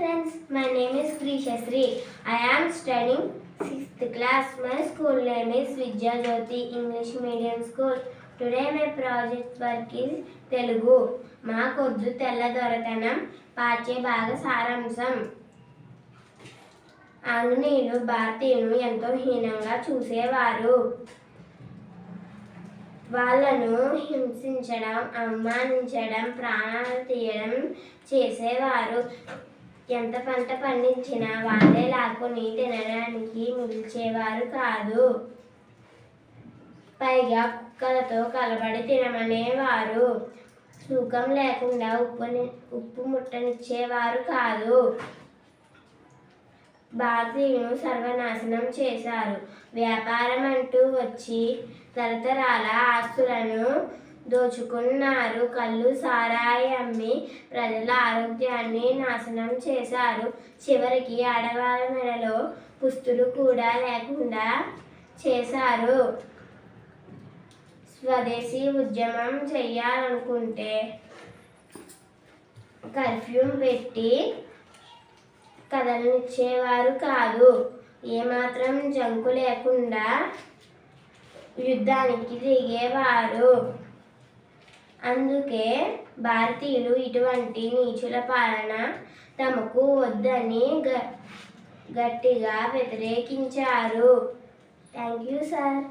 friends, my name is Krishasri. I am studying 6th class. My school name is Vidya Jyoti English Medium School. Today my project work is Telugu. మా కొద్దు తెల్ల దొరతనం పాఠ్య భాగ సారాంశం. ఆంగ్లేయులు భారతీయులను ఎంతో హీనంగా చూసేవారు. వాళ్ళను హింసించడం, అవమానించడం, ప్రాణాలు తీయడం చేసేవారు. ఎంత పంట పండించినా వాళ్ళే లాక్కొని తినడానికి మిగిల్చేవారు కాదు. పైగా కుక్కలతో కలబడి తినమనేవారు. తూకం లేకుండా ఉప్పు ముట్టనిచ్చేవారు కాదు. భారతీయులను సర్వనాశనం చేశారు. వ్యాపారం అంటూ వచ్చి తరతరాల ఆస్తులను దోచుకున్నారు. కళ్ళు సారాయి అమ్మి ప్రజల ఆరోగ్యాన్ని నాశనం చేశారు. చివరికి ఆడవాళ్ళ మెడలో పుస్తులు కూడా లేకుండా చేశారు. స్వదేశీ ఉద్యమం చెయ్యాలనుకుంటే కర్ఫ్యూ పెట్టి కదలనిచ్చేవారు కాదు. ఏమాత్రం జంకు లేకుండా యుద్ధానికి దిగేవారు. అందుకే భారతీయులు ఇటువంటి నీచుల పాలన తమకు వద్దని గట్టిగా వ్యతిరేకించారు. Thank you sir.